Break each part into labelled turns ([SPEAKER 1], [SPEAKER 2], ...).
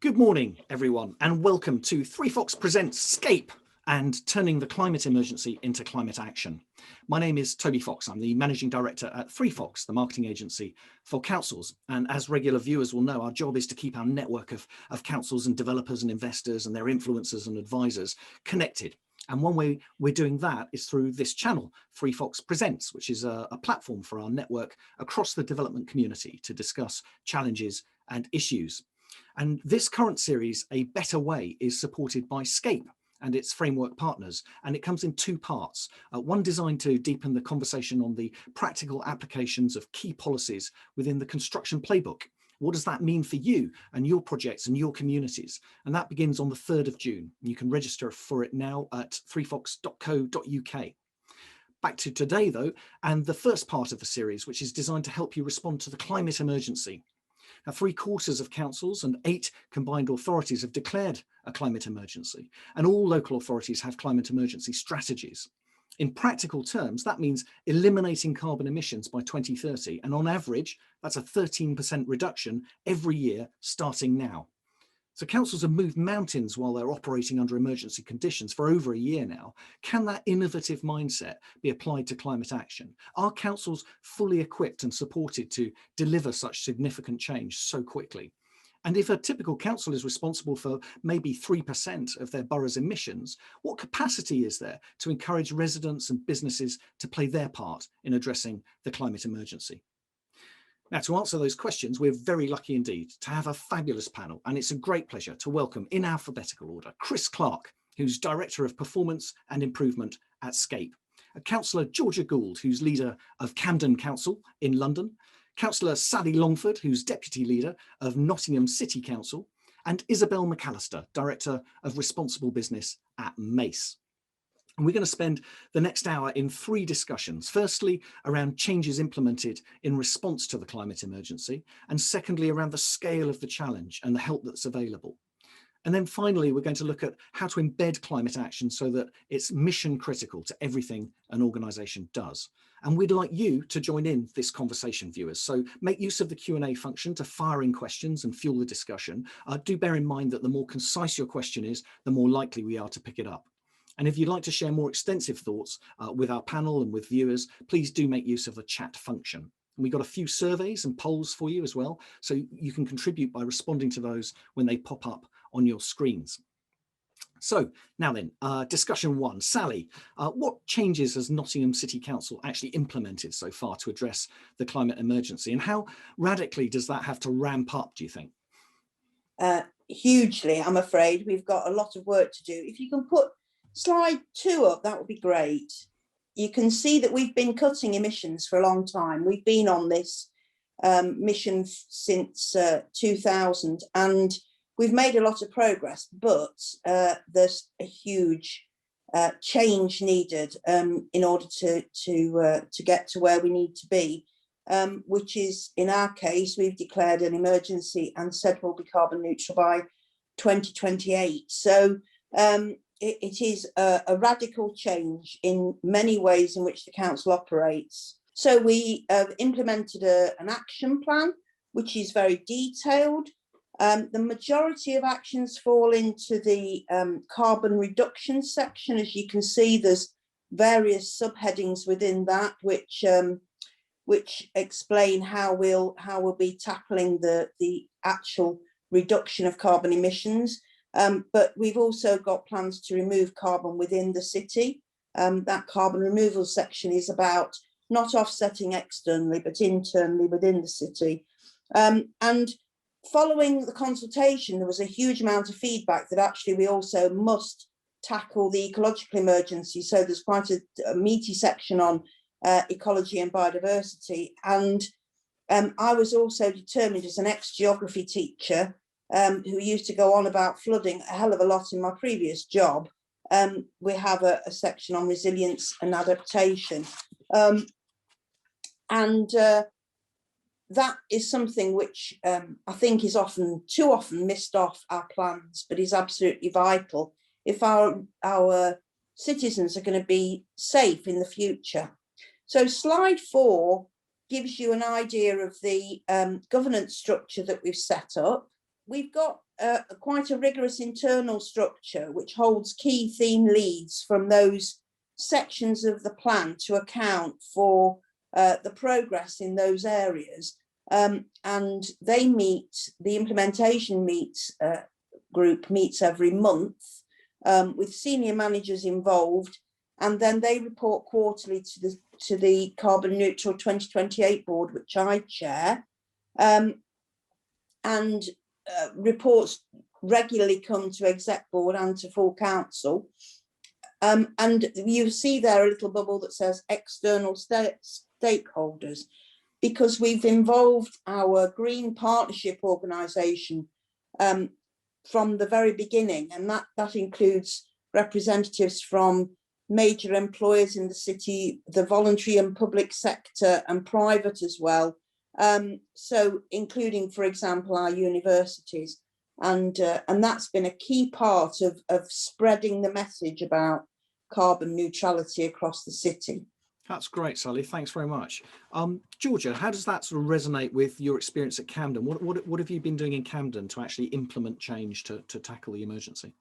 [SPEAKER 1] Good morning, everyone, and welcome to 3 Fox Presents SCAPE and Turning the Climate Emergency into Climate Action. My name is Toby Fox. I'm the Managing Director at 3 Fox, the marketing agency for councils. And as regular viewers will know, our job is to keep our network of councils and developers and investors and their influencers and advisors connected. And one way we're doing that is through this channel, 3 Fox Presents, which is a platform for our network across the development community to discuss challenges and issues. And this current series, A Better Way, is supported by SCAPE and its framework partners, and it comes in two parts. One designed to deepen the conversation on the practical applications of key policies within the construction playbook. What does that mean for you and your projects and your communities? And that begins on the 3rd of June. You can register for it now at 3fox.co.uk. Back to today though, and the first part of the series, which is designed to help you respond to the climate emergency. Now, 3/4 of councils and 8 combined authorities have declared a climate emergency, and all local authorities have climate emergency strategies. In practical terms, that means eliminating carbon emissions by 2030, and on average, that's a 13% reduction every year starting now. So councils have moved mountains while they're operating under emergency conditions for over a year now. Can that innovative mindset be applied to climate action? Are councils fully equipped and supported to deliver such significant change so quickly? And if a typical council is responsible for maybe 3% of their borough's emissions, what capacity is there to encourage residents and businesses to play their part in addressing the climate emergency? Now, to answer those questions, we're very lucky indeed to have a fabulous panel, and it's a great pleasure to welcome, in alphabetical order, Chris Clark, who's Director of Performance and Improvement at SCAPE, Councillor Georgia Gould, who's leader of Camden Council in London, Councillor Sally Longford, who's Deputy Leader of Nottingham City Council, and Isabel McAllister, Director of Responsible Business at Mace. And we're going to spend the next hour in 3 discussions. Firstly, around changes implemented in response to the climate emergency, and secondly, around the scale of the challenge and the help that's available. And then finally, we're going to look at how to embed climate action so that it's mission critical to everything an organisation does. And we'd like you to join in this conversation, viewers. So make use of the Q&A function to fire in questions and fuel the discussion. Do bear in mind that the more concise your question is, the more likely we are to pick it up. And if you'd like to share more extensive thoughts with our panel and with viewers, please do make use of the chat function. And we've got a few surveys and polls for you as well, so you can contribute by responding to those when they pop up on your screens. So now then, discussion 1. Sally, what changes has Nottingham City Council actually implemented so far to address the climate emergency, and how radically does that have to ramp up, do you think?
[SPEAKER 2] Hugely, I'm afraid. We've got a lot of work to do. If you can put slide 2 up, that would be great. You can see that we've been cutting emissions for a long time. We've been on this mission since 2000, and we've made a lot of progress, but there's a huge change needed in order to get to where we need to be, which is, in our case, we've declared an emergency and said we'll be carbon neutral by 2028. So it is a radical change in many ways in which the council operates. So we have implemented an action plan, which is very detailed. The majority of actions fall into the carbon reduction section. As you can see, there's various subheadings within that, which explain how we'll be tackling the actual reduction of carbon emissions. But we've also got plans to remove carbon within the city. That carbon removal section is about not offsetting externally, but internally within the city. And following the consultation, there was a huge amount of feedback that actually we also must tackle the ecological emergency. So there's quite a meaty section on ecology and biodiversity. And I was also determined, as an ex-geography teacher, who used to go on about flooding a hell of a lot in my previous job, we have a section on resilience and adaptation. That is something which I think is too often missed off our plans, but is absolutely vital if our citizens are going to be safe in the future. So slide 4 gives you an idea of the governance structure that we've set up. We've got quite a rigorous internal structure which holds key theme leads from those sections of the plan to account for the progress in those areas. And they meet, the implementation group meets every month with senior managers involved, and then they report quarterly to the Carbon Neutral 2028 board, which I chair, and reports regularly come to exec board and to full council. And you see there a little bubble that says external stakeholders, because we've involved our Green Partnership organisation from the very beginning, and that includes representatives from major employers in the city, the voluntary and public sector, and private as well. So including, for example, our universities, and that's been a key part of spreading the message about carbon neutrality across the city.
[SPEAKER 1] That's great, Sally. Thanks very much. Georgia, how does that sort of resonate with your experience at Camden? What have you been doing in Camden to actually implement change to tackle the emergency?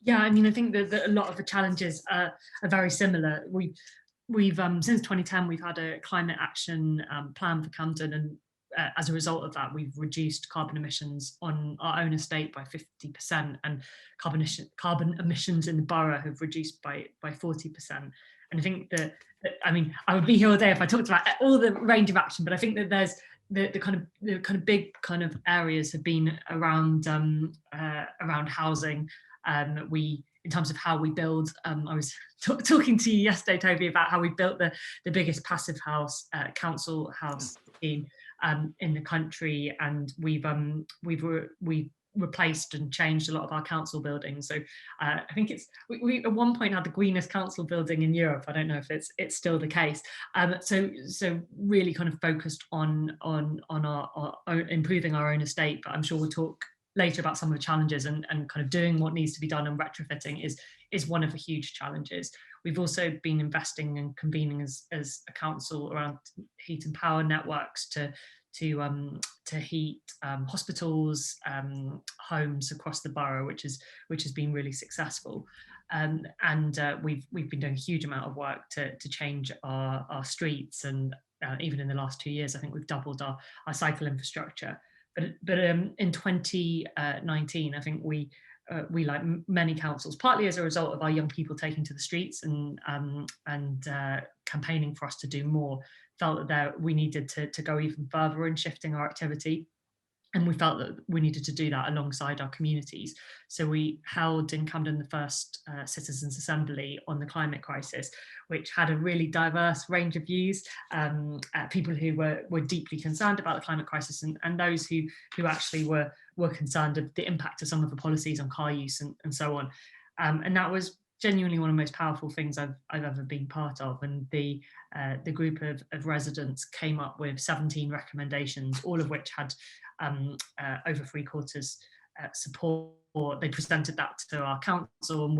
[SPEAKER 3] Yeah, I mean, I think that a lot of the challenges are very similar. We've since 2010, we've had a climate action plan for Camden, and as a result of that, we've reduced carbon emissions on our own estate by 50%, and carbon emissions in the borough have reduced by 40%. And I think that, I mean, I would be here all day if I talked about all the range of action, but I think that there's the kind of big kind of areas have been around housing. In terms of how we build, I was talking to you yesterday, Toby, about how we built the biggest passive house council house scheme in the country, and we've replaced and changed a lot of our council buildings. So I think we at one point had the greenest council building in Europe. I don't know if it's still the case. So really kind of focused on our own, improving our own estate. But I'm sure we'll talk later about some of the challenges, and kind of doing what needs to be done, and retrofitting is one of the huge challenges. We've also been investing and convening as a council around heat and power networks to heat hospitals, homes across the borough, which has been really successful. And we've been doing a huge amount of work to change our streets, and even in the last 2 years, I think we've doubled our cycle infrastructure. But in 2019, I think we, like many councils, partly as a result of our young people taking to the streets and campaigning for us to do more, felt that we needed to go even further in shifting our activity. And we felt that we needed to do that alongside our communities. So we held in Camden the first Citizens' Assembly on the climate crisis, which had a really diverse range of views, people who were deeply concerned about the climate crisis, and those who actually were concerned of the impact of some of the policies on car use and so on. And that was genuinely one of the most powerful things I've ever been part of. And the group of residents came up with 17 recommendations, all of which had over 3/4 support. They presented that to our council,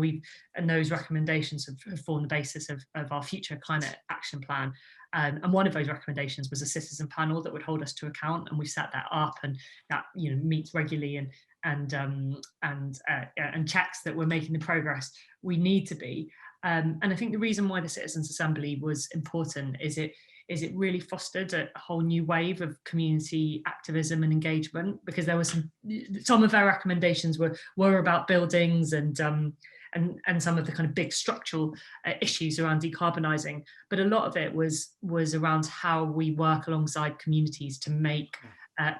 [SPEAKER 3] and those recommendations have formed the basis of our future climate action plan. And one of those recommendations was a citizen panel that would hold us to account, and we set that up, and that meets regularly and checks that we're making the progress we need to be. And I think the reason why the Citizens' Assembly was important is it really fostered a whole new wave of community activism and engagement, because there was some of our recommendations were about buildings and some of the kind of big structural issues around decarbonising, but a lot of it was around how we work alongside communities to make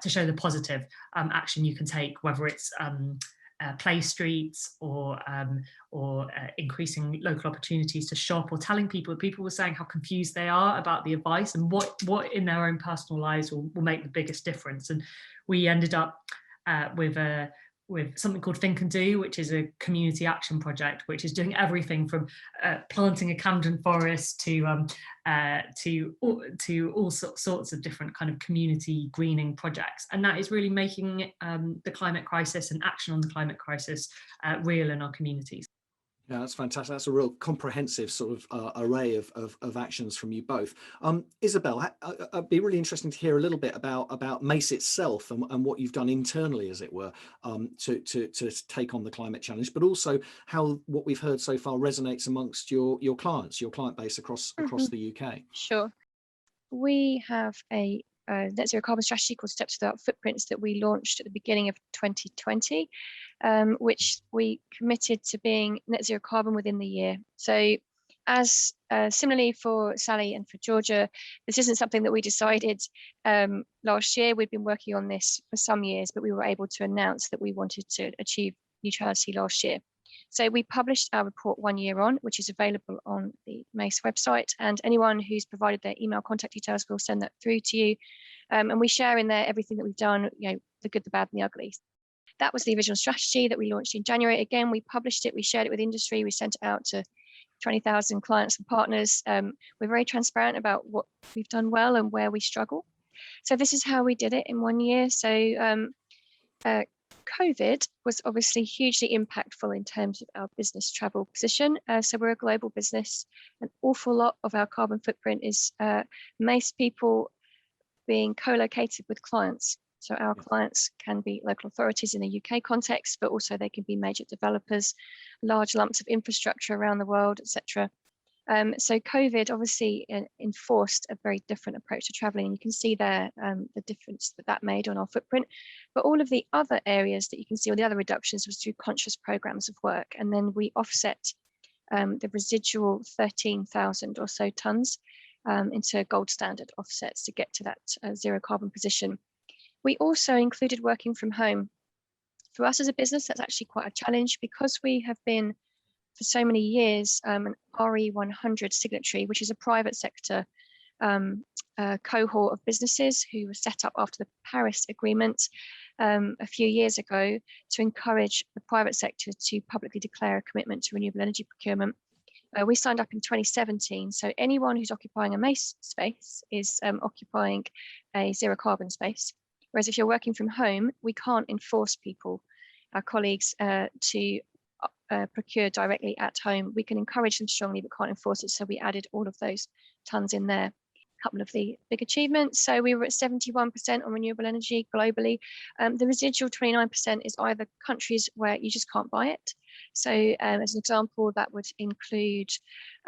[SPEAKER 3] to show the positive action you can take, whether it's play streets or increasing local opportunities to shop, or telling people were saying how confused they are about the advice and what in their own personal lives will make the biggest difference. And we ended up with something called Think and Do, which is a community action project, which is doing everything from planting a Camden forest to all sorts of different kind of community greening projects. And that is really making the climate crisis and action on the climate crisis real in our communities.
[SPEAKER 1] Yeah, that's fantastic. That's a real comprehensive sort of array of actions from you both. Isabel, it'd be really interesting to hear a little bit about Mace itself and what you've done internally, as it were, to take on the climate challenge, but also how what we've heard so far resonates amongst your clients, your client base across the UK.
[SPEAKER 4] Sure. We have a net zero carbon strategy called Steps Without Footprints that we launched at the beginning of 2020, which we committed to being net zero carbon within the year. So as similarly for Sally and for Georgia, this isn't something that we decided last year. We'd been working on this for some years, but we were able to announce that we wanted to achieve neutrality last year. So we published our report 1 year on, which is available on the Mace website, and anyone who's provided their email contact details will send that through to you. And we share in there everything that we've done, you know, the good, the bad, and the ugly. That was the original strategy that we launched in January. Again, we published it, we shared it with industry, we sent it out to 20,000 clients and partners. We're very transparent about what we've done well and where we struggle. So this is how we did it in 1 year. So COVID was obviously hugely impactful in terms of our business travel position. So we're a global business. An awful lot of our carbon footprint is Mace people being co-located with clients. So our clients can be local authorities in the UK context, but also they can be major developers, large lumps of infrastructure around the world, etc. So COVID obviously enforced a very different approach to traveling. And you can see there the difference that made on our footprint. But all of the other areas that you can see, all the other reductions, was through conscious programs of work. And then we offset the residual 13,000 or so tons into gold standard offsets to get to that zero carbon position. We also included working from home. For us as a business, that's actually quite a challenge because we have been for so many years an RE100 signatory, which is a private sector cohort of businesses who were set up after the Paris Agreement a few years ago to encourage the private sector to publicly declare a commitment to renewable energy procurement. We signed up in 2017, so anyone who's occupying a Mace space is occupying a zero carbon space. Whereas if you're working from home, we can't enforce people, our colleagues, to procure directly at home. We can encourage them strongly, but can't enforce it. So we added all of those tons in there. A couple of the big achievements. So we were at 71% on renewable energy globally. The residual 29% is either countries where you just can't buy it. So as an example, that would include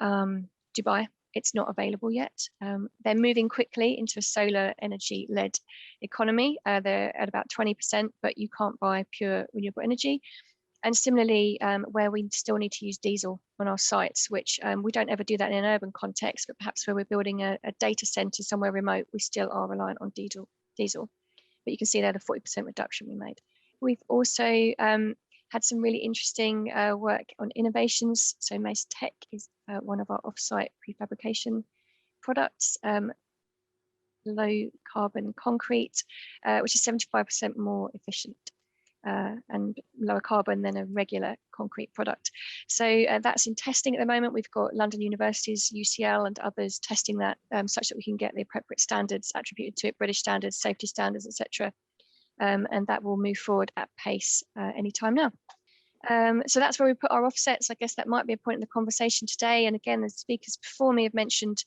[SPEAKER 4] Dubai. It's not available yet. They're moving quickly into a solar energy led economy. They're at about 20%, but you can't buy pure renewable energy. And similarly, where we still need to use diesel on our sites, which we don't ever do that in an urban context, but perhaps where we're building a data center somewhere remote, we still are reliant on diesel. But you can see there the 40% reduction we made. We've also had some really interesting work on innovations. So Mace Tech is one of our offsite prefabrication products. Low carbon concrete, which is 75% more efficient and lower carbon than a regular concrete product. So that's in testing at the moment. We've got London University's UCL and others testing that such that we can get the appropriate standards attributed to it, British standards, safety standards, etc. And that will move forward at pace anytime now. So that's where we put our offsets. I guess that might be a point in the conversation today. And again, the speakers before me have mentioned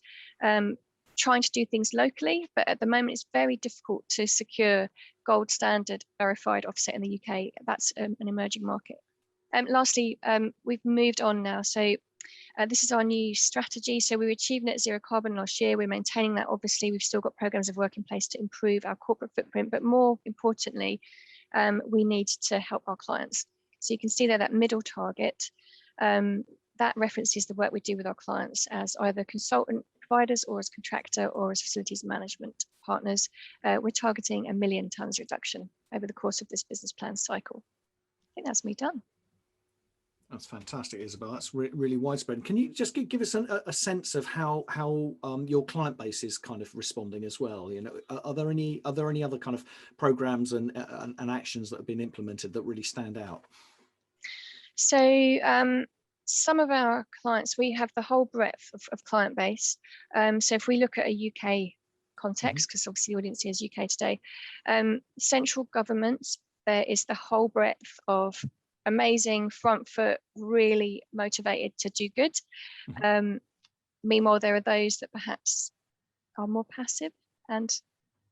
[SPEAKER 4] trying to do things locally, but at the moment it's very difficult to secure gold standard verified offset in the UK. That's an emerging market. Lastly, we've moved on now. So this is our new strategy. So we achieved net zero carbon last year. We're maintaining that. Obviously, we've still got programs of work in place to improve our corporate footprint, but more importantly, we need to help our clients. So you can see there that middle target, that references the work we do with our clients as either consultant providers or as contractor or as facilities management partners. We're targeting 1 million tonnes reduction over the course of this business plan cycle. I think that's me done.
[SPEAKER 1] That's fantastic, Isabel. That's really widespread. Can you just give us a sense of how your client base is kind of responding as well? You know, are there any other kind of programs and actions that have been implemented that really stand out?
[SPEAKER 4] So some of our clients, we have the whole breadth of client base. So if we look at a UK context, because obviously the audience here is UK today, central government, there is the whole breadth of amazing, front foot, really motivated to do good. Meanwhile, there are those that perhaps are more passive and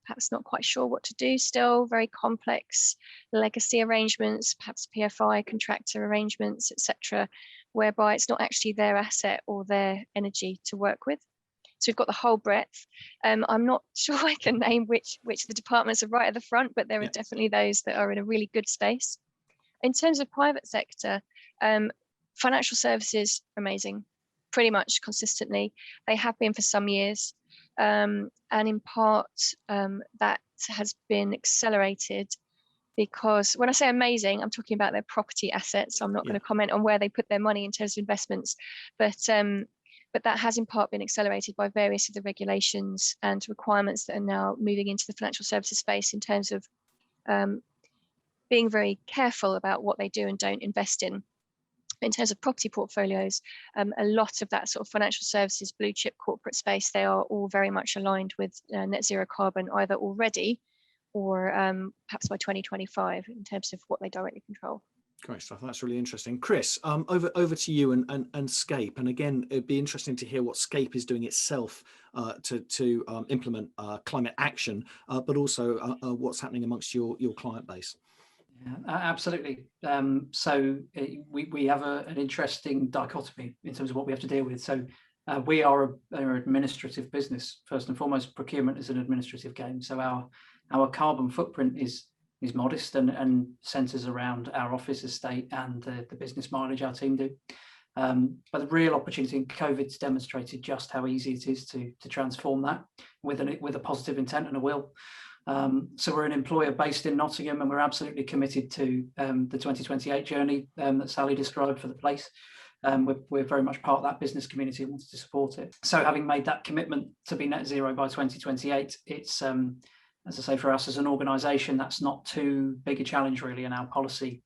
[SPEAKER 4] perhaps not quite sure what to do still, very complex legacy arrangements, perhaps PFI, contractor arrangements, etc., whereby it's not actually their asset or their energy to work with. So we've got the whole breadth. I'm not sure I can name which of the departments are right at the front, but there are definitely those that are in a really good space. In terms of private sector, financial services, amazing, pretty much consistently. They have been for some years. And in part, that has been accelerated because when I say amazing, I'm talking about their property assets. I'm not going to comment on where they put their money in terms of investments, but that has in part been accelerated by various of the regulations and requirements that are now moving into the financial services space in terms of being very careful about what they do and don't invest in. In terms of property portfolios, a lot of that sort of financial services, blue chip corporate space, they are all very much aligned with net zero carbon, either already or perhaps by 2025 in terms of what they directly control.
[SPEAKER 1] Great stuff. That's really interesting. Chris, over to you and SCAPE. And again, it'd be interesting to hear what SCAPE is doing itself to implement climate action, but also what's happening amongst your client base.
[SPEAKER 5] Yeah, absolutely. So we have an interesting dichotomy in terms of what we have to deal with. So we are an administrative business. First and foremost, procurement is an administrative game. So our carbon footprint is modest and centres around our office estate and the business mileage our team do. But the real opportunity in COVID's demonstrated just how easy it is to transform that with a positive intent and a will. So we're an employer based in Nottingham, and we're absolutely committed to the 2028 journey that Sally described for the place. We're very much part of that business community and wanted to support it. So having made that commitment to be net zero by 2028, it's, as I say, for us as an organisation, that's not too big a challenge really, and our policy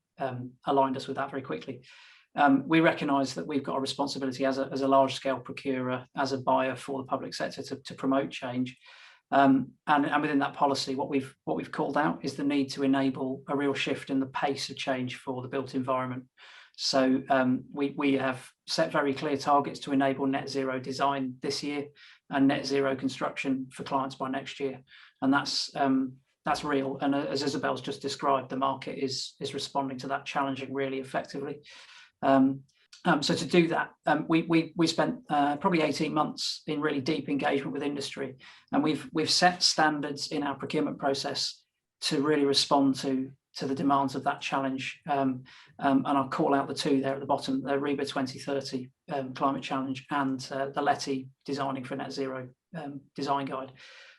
[SPEAKER 5] aligned us with that very quickly. We recognise that we've got a responsibility as a large-scale procurer, as a buyer for the public sector to promote change. And within that policy, what we've called out is the need to enable a real shift in the pace of change for the built environment. So we have set very clear targets to enable net zero design this year and net zero construction for clients by next year, and that's real. And as Isabel's just described, the market is responding to that challenging really effectively. So to do that, we spent probably 18 months in really deep engagement with industry, and we've set standards in our procurement process to really respond to the demands of that challenge. And I'll call out the two there at the bottom, the REBA 2030 climate challenge and the LETI designing for net zero design guide,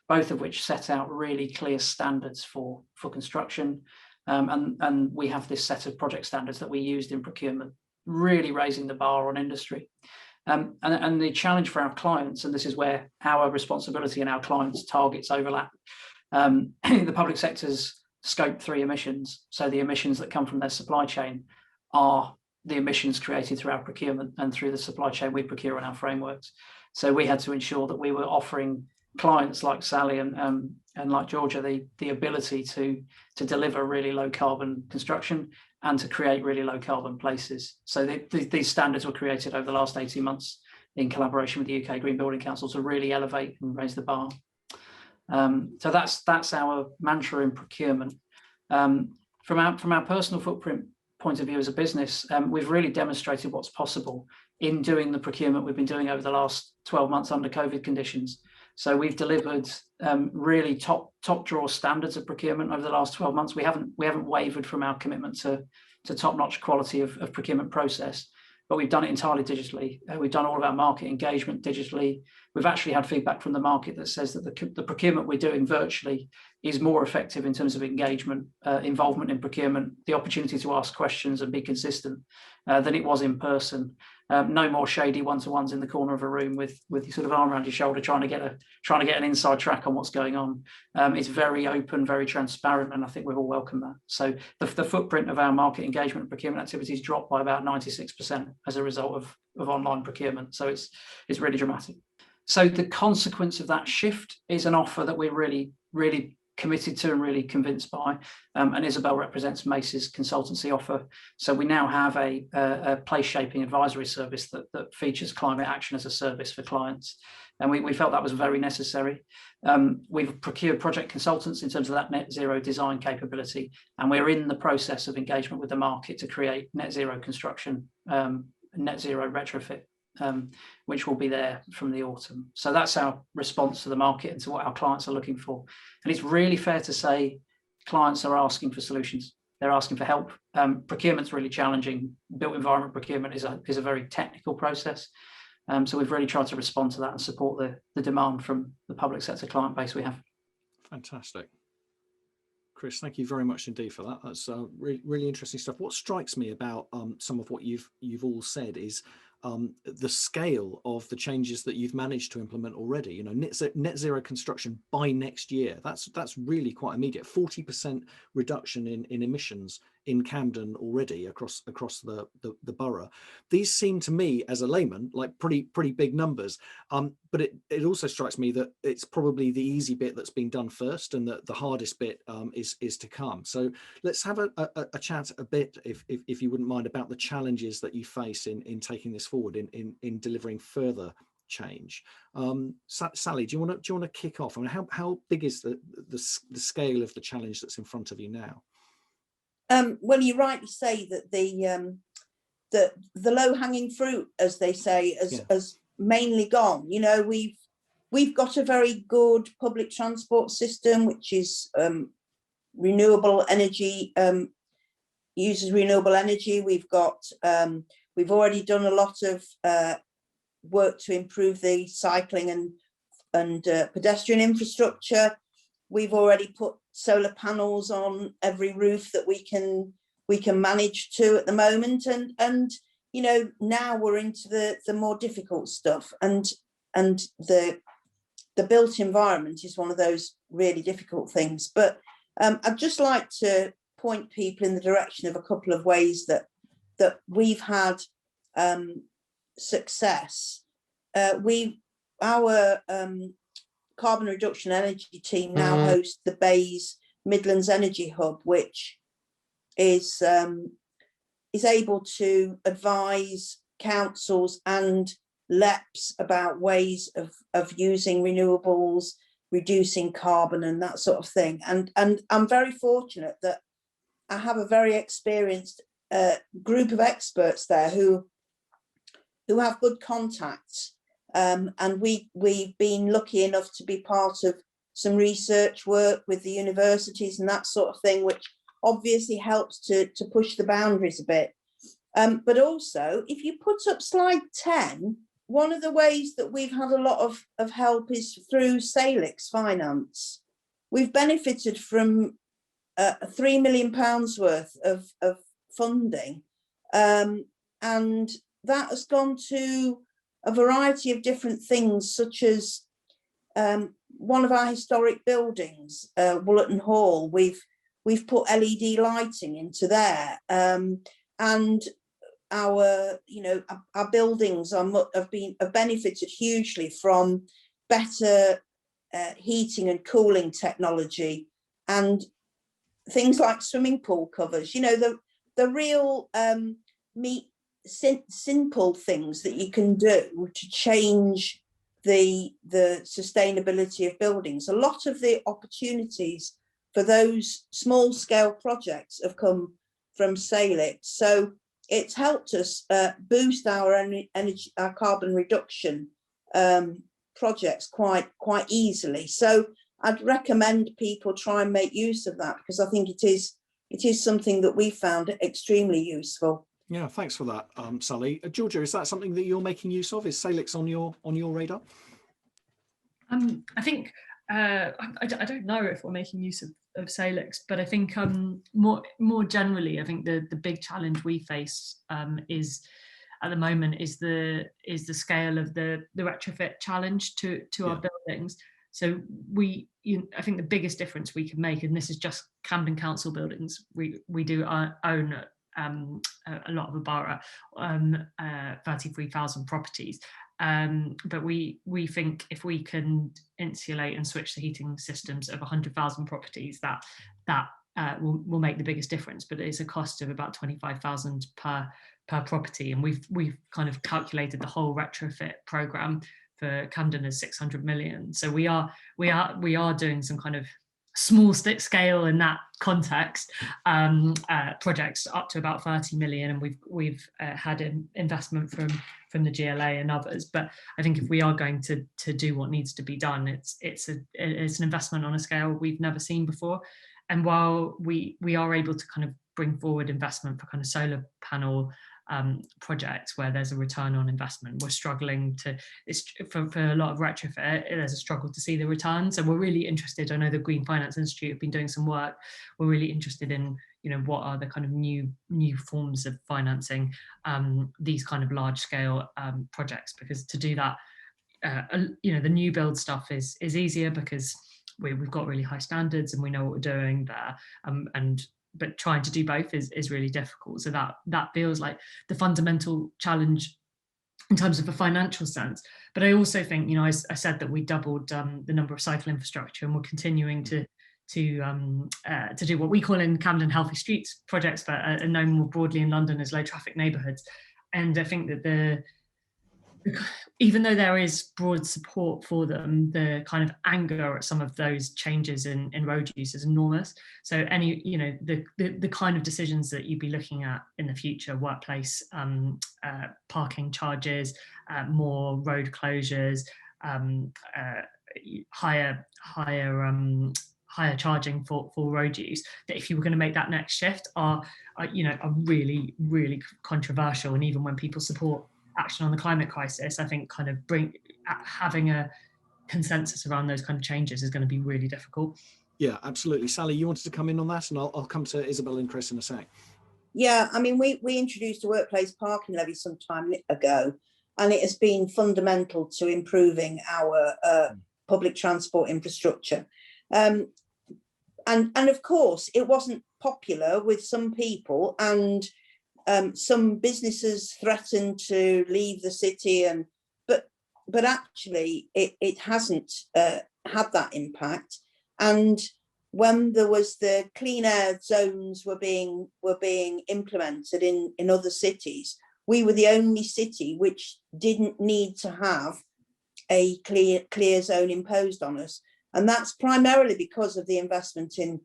[SPEAKER 5] both of which set out really clear standards for construction. And we have this set of project standards that we used in procurement, really raising the bar on industry. And the challenge for our clients, and this is where our responsibility and our clients' targets overlap, the public sector's Scope 3 emissions, so the emissions that come from their supply chain, are the emissions created through our procurement and through the supply chain we procure in our frameworks. So we had to ensure that we were offering clients like Sally and like Georgia the ability to deliver really low carbon construction and to create really low carbon places. So these standards were created over the last 18 months in collaboration with the UK Green Building Council to really elevate and raise the bar. So that's our mantra in procurement. From our personal footprint point of view as a business, we've really demonstrated what's possible in doing the procurement we've been doing over the last 12 months under COVID conditions. So we've delivered really top drawer standards of procurement over the last 12 months. We haven't wavered from our commitment to top-notch quality of procurement process, but we've done it entirely digitally. We've done all of our market engagement digitally. We've actually had feedback from the market that says that the procurement we're doing virtually is more effective in terms of engagement, involvement in procurement, the opportunity to ask questions and be consistent than it was in person. No more shady one-to-ones in the corner of a room with your sort of arm around your shoulder trying to get an inside track on what's going on. It's very open, very transparent, and I think we've all welcomed that. So the footprint of our market engagement and procurement activities dropped by about 96% as a result of online procurement. So it's really dramatic. So the consequence of that shift is an offer that we're really committed to and really convinced by. And Isabel represents Mace's consultancy offer. So we now have a place shaping advisory service that features climate action as a service for clients. And we felt that was very necessary. We've procured project consultants in terms of that net zero design capability, and we're in the process of engagement with the market to create net zero construction, net zero retrofit, which will be there from the autumn. So that's our response to the market and to what our clients are looking for. And it's really fair to say clients are asking for solutions. They're asking for help. Procurement's really challenging. Built environment procurement is a very technical process. So we've really tried to respond to that and support the demand from the public sector client base we have. Fantastic.
[SPEAKER 1] Chris, thank you very much indeed for that. That's really interesting stuff. What strikes me about some of what you've all said is the scale of the changes that you've managed to implement already. You know, net zero construction by next year. That's really quite immediate. 40% reduction in emissions in Camden already across the borough. These seem to me, as a layman, like pretty big numbers. But it also strikes me that it's probably the easy bit that's been done first, and that the hardest bit is to come. So let's have a chat a bit, if you wouldn't mind, about the challenges that you face in taking this forward, in delivering further change. Sally, do you want to kick off? I mean, how big is the scale of the challenge that's in front of you now?
[SPEAKER 2] Well, you rightly say that the low-hanging fruit, as they say, has mainly gone. You know, we've got a very good public transport system, which is renewable energy, uses renewable energy. We've already done a lot of work to improve the cycling and pedestrian infrastructure. We've already put solar panels on every roof that we can manage to at the moment, and you know, now we're into the more difficult stuff, and the built environment is one of those really difficult things. But I'd just like to point people in the direction of a couple of ways that we've had success. Our carbon reduction energy team now hosts the Bayes Midlands Energy Hub, which is able to advise councils and LEPs about ways of using renewables, reducing carbon and that sort of thing. And I'm very fortunate that I have a very experienced group of experts there who have good contacts. And we've been lucky enough to be part of some research work with the universities and that sort of thing, which obviously helps to push the boundaries a bit. But also, if you put up slide 10, one of the ways that we've had a lot of help is through Salix Finance. We've benefited from £3 million worth of funding, and that has gone to a variety of different things, such as one of our historic buildings, Woollerton Hall. We've put LED lighting into there, and our buildings have benefited hugely from better heating and cooling technology, and things like swimming pool covers. You know, the real simple things that you can do to change the sustainability of buildings. A lot of the opportunities for those small scale projects have come from Salix, so it's helped us boost our energy, our carbon reduction projects quite easily. So I'd recommend people try and make use of that, because I think it is something that we found extremely useful.
[SPEAKER 1] Yeah, thanks for that, Sally. Georgia, is that something that you're making use of? Is Salix on your radar?
[SPEAKER 3] I think I don't know if we're making use of Salix, but I think more generally, I think the big challenge we face is at the moment is the scale of the retrofit challenge to our buildings. So I think the biggest difference we can make, and this is just Camden Council buildings, we do own a lot of the borough, 33,000 properties, but we think if we can insulate and switch the heating systems of 100,000 properties, that will make the biggest difference. But it's a cost of about 25,000 per property, and we've kind of calculated the whole retrofit program for Camden as 600 million. So we are doing some kind of small scale in that context projects up to about 30 million, and we've had investment from the GLA and others. But I think if we are going to do what needs to be done, it's an investment on a scale we've never seen before. And while we are able to kind of bring forward investment for kind of solar panel projects where there's a return on investment, we're struggling to, for a lot of retrofit, there's a struggle to see the return. So we're really interested, I know the Green Finance Institute have been doing some work, we're really interested in, you know, what are the kind of new forms of financing these kind of large scale projects, because to do that, you know, the new build stuff is easier because we've got really high standards and we know what we're doing there, but trying to do both is really difficult. So that feels like the fundamental challenge in terms of a financial sense. But I also think, you know, I said that we doubled the number of cycle infrastructure, and we're continuing to do what we call in Camden healthy streets projects, but are known more broadly in London as low traffic neighbourhoods. And I think that even though there is broad support for them, the kind of anger at some of those changes in road use is enormous. So any, you know, the kind of decisions that you'd be looking at in the future, workplace parking charges, more road closures, higher charging for road use, that if you were going to make that next shift are really, really controversial. And even when people support action on the climate crisis, I think kind of having a consensus around those kind of changes is going to be really difficult.
[SPEAKER 1] Yeah, absolutely. Sally, you wanted to come in on that, and I'll come to Isabel and Chris in a sec.
[SPEAKER 2] Yeah, I mean, we introduced a workplace parking levy some time ago, and it has been fundamental to improving our public transport infrastructure. And of course, it wasn't popular with some people, and some businesses threatened to leave the city, but actually it hasn't had that impact. And when there was the clean air zones were being implemented in other cities, we were the only city which didn't need to have a clear zone imposed on us. And that's primarily because of the investment in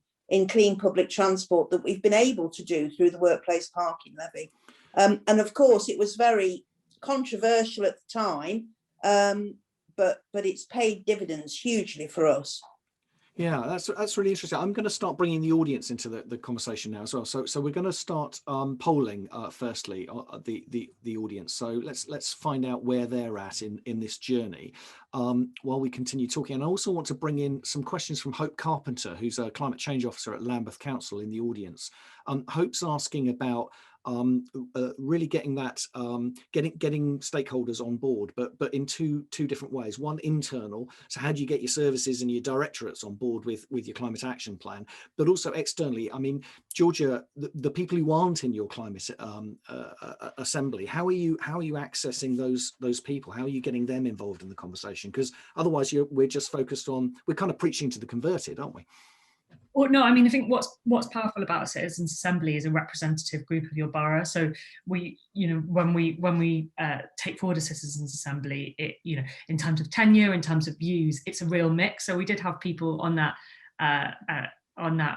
[SPEAKER 2] clean public transport that we've been able to do through the workplace parking levy. And of course, it was very controversial at the time, but it's paid dividends hugely for us.
[SPEAKER 1] Yeah, that's really interesting. I'm going to start bringing the audience into the conversation now as well. So we're going to start polling firstly the audience. So let's find out where they're at in this journey while we continue talking. And I also want to bring in some questions from Hope Carpenter, who's a climate change officer at Lambeth Council, in the audience. Hope's asking about really getting that getting stakeholders on board, but in two different ways. One, internal, so how do you get your services and your directorates on board with your climate action plan, but also externally. I mean, Georgia, the people who aren't in your climate assembly, how are you accessing those people? How are you getting them involved in the conversation? Because otherwise we're just focused on, we're kind of preaching to the converted, aren't we?
[SPEAKER 3] Well, no, I mean, I think what's powerful about a citizens' assembly is a representative group of your borough. So we, you know, when we take forward a citizens' assembly, it, you know, in terms of tenure, in terms of views, it's a real mix. So we did have people on that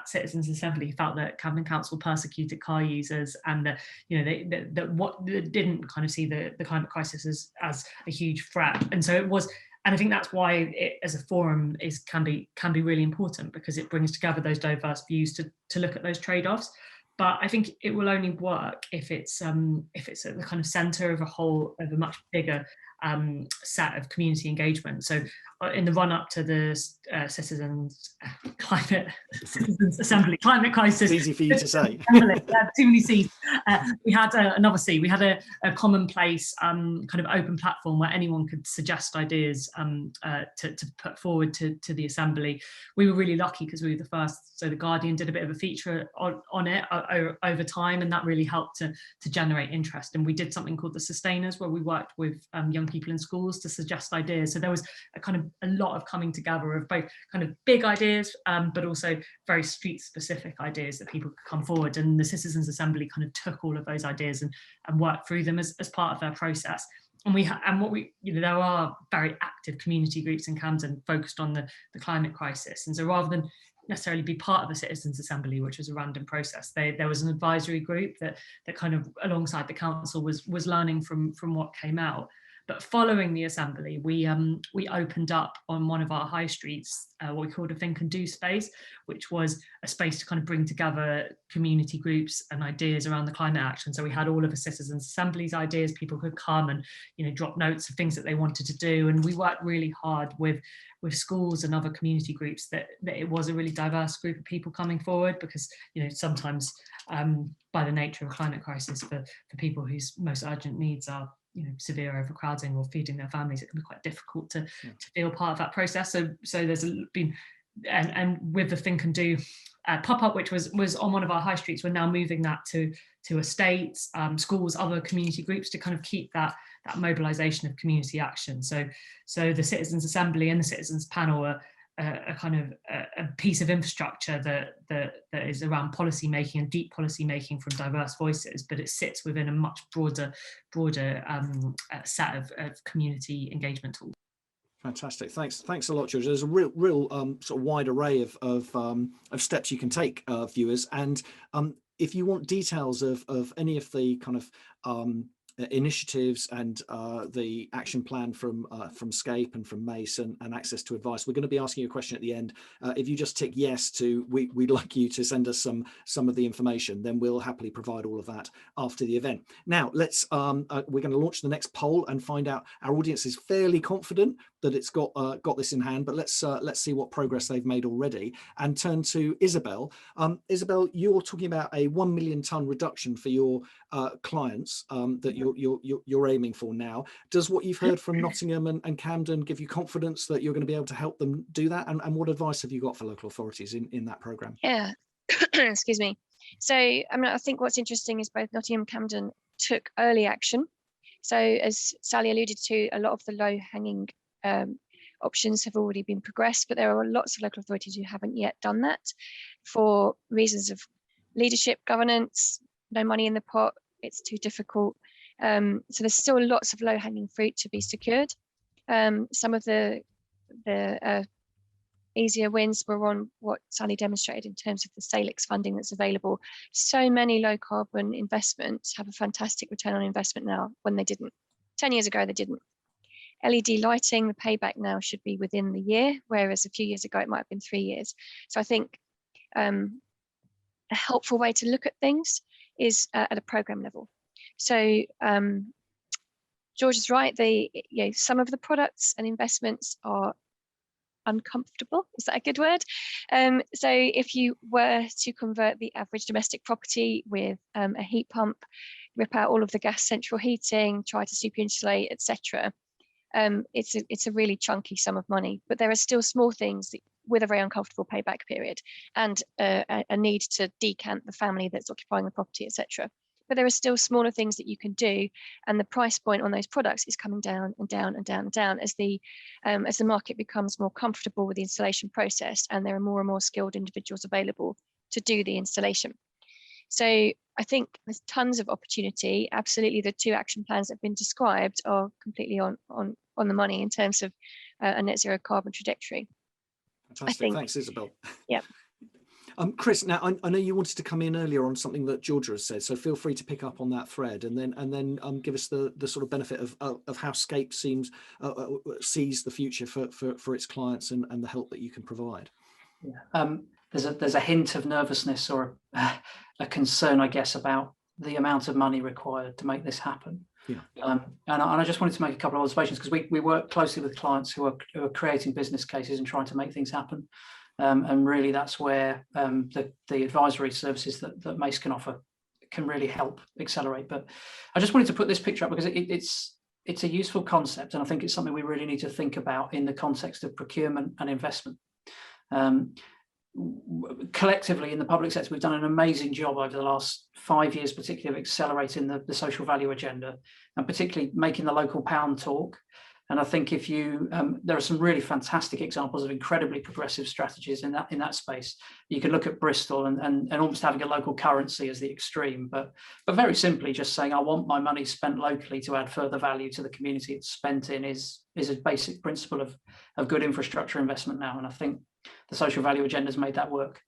[SPEAKER 3] citizens' assembly who felt that Camden Council persecuted car users, and that, you know, they didn't kind of see the climate crisis as a huge threat. And so it was. And I think that's why it, as a forum, can be really important, because it brings together those diverse views to look at those trade-offs. But I think it will only work if it's at the kind of centre of a much bigger set of community engagement. So in the run-up to the citizens assembly climate crisis,
[SPEAKER 1] it's easy for you to say.
[SPEAKER 3] Too many C's. We had another C. We had a commonplace kind of open platform where anyone could suggest ideas to put forward to the assembly. We were really lucky because we were the first. So the Guardian did a bit of a feature on it over time, and that really helped to generate interest. And we did something called the Sustainers, where we worked with young young people in schools to suggest ideas. So there was a lot of coming together of both kind of big ideas, but also very street specific ideas that people could come forward. And the Citizens Assembly kind of took all of those ideas and worked through them as part of their process. And there are very active community groups in Camden focused on the climate crisis. And so rather than necessarily be part of the Citizens Assembly, which was a random process, there was an advisory group that kind of alongside the council was learning from what came out. But following the assembly, we opened up on one of our high streets what we called a think and do space, which was a space to kind of bring together community groups and ideas around the climate action. So we had all of the Citizens Assembly's ideas. People could come and drop notes of things that they wanted to do, and we worked really hard with schools and other community groups that it was a really diverse group of people coming forward, because sometimes by the nature of a climate crisis, for people whose most urgent needs are severe overcrowding or feeding their families, it can be quite difficult to feel part of that process. So there's been, and with the Think and Do pop-up, which was on one of our high streets, we're now moving that to estates, schools, other community groups, to kind of keep that mobilisation of community action. So the Citizens Assembly and the Citizens Panel are a kind of a piece of infrastructure that is around policy making and deep policy making from diverse voices, but it sits within a much broader set of community engagement tools.
[SPEAKER 1] Fantastic, thanks a lot, George. There's a real sort of wide array of steps you can take, viewers, and if you want details of any of the kind of initiatives and the action plan from SCAPE and from Mace and access to advice, we're going to be asking you a question at the end. If you just tick yes to we'd like you to send us some of the information, then we'll happily provide all of that after the event. Now let's we're going to launch the next poll and find out. Our audience is fairly confident that it's got this in hand, but let's see what progress they've made already, and turn to Isabel. Isabel, you're talking about a 1 million tonne reduction for your clients that you're aiming for now. Does what you've heard from Nottingham and Camden give you confidence that you're going to be able to help them do that? And what advice have you got for local authorities in that programme?
[SPEAKER 4] Yeah, excuse me. So I think what's interesting is both Nottingham and Camden took early action. So as Sally alluded to, a lot of the low-hanging options have already been progressed, but there are lots of local authorities who haven't yet done that for reasons of leadership, governance, no money in the pot, it's too difficult. So there's still lots of low-hanging fruit to be secured. Some of the easier wins were on what Sally demonstrated in terms of the Salix funding that's available. So many low carbon investments have a fantastic return on investment now when they didn't. 10 years ago, they didn't. LED lighting, the payback now should be within the year, whereas a few years ago, it might have been 3 years. So I think a helpful way to look at things is at a program level. So George is right, some of the products and investments are uncomfortable. Is that a good word? So if you were to convert the average domestic property with a heat pump, rip out all of the gas central heating, try to super insulate, etc., it's a really chunky sum of money. But there are still small things with a very uncomfortable payback period and a need to decant the family that's occupying the property, etc. But there are still smaller things that you can do, and the price point on those products is coming down and down and down and down as the market becomes more comfortable with the installation process, and there are more and more skilled individuals available to do the installation. So I think there's tons of opportunity. Absolutely, the 2 action plans that have been described are completely on the money in terms of a net zero carbon trajectory.
[SPEAKER 1] Fantastic, thanks, Isabel.
[SPEAKER 4] Yeah.
[SPEAKER 1] Chris, now I know you wanted to come in earlier on something that Georgia has said, so feel free to pick up on that thread and then give us the sort of benefit of how SCAPE sees the future for its clients and the help that you can provide.
[SPEAKER 5] Yeah. There's a hint of nervousness or a concern, I guess, about the amount of money required to make this happen.
[SPEAKER 1] Yeah.
[SPEAKER 5] And I just wanted to make a couple of observations, because we work closely with clients who are creating business cases and trying to make things happen. And really that's where the advisory services that Mace can offer can really help accelerate. But I just wanted to put this picture up because it's a useful concept, and I think it's something we really need to think about in the context of procurement and investment. collectively in the public sector, we've done an amazing job over the last 5 years, particularly of accelerating the social value agenda, and particularly making the local pound talk. And I think if you, there are some really fantastic examples of incredibly progressive strategies in that space. You can look at Bristol and almost having a local currency as the extreme, but very simply just saying, I want my money spent locally to add further value to the community it's spent in is a basic principle of good infrastructure investment now. And I think the social value agenda has made that work.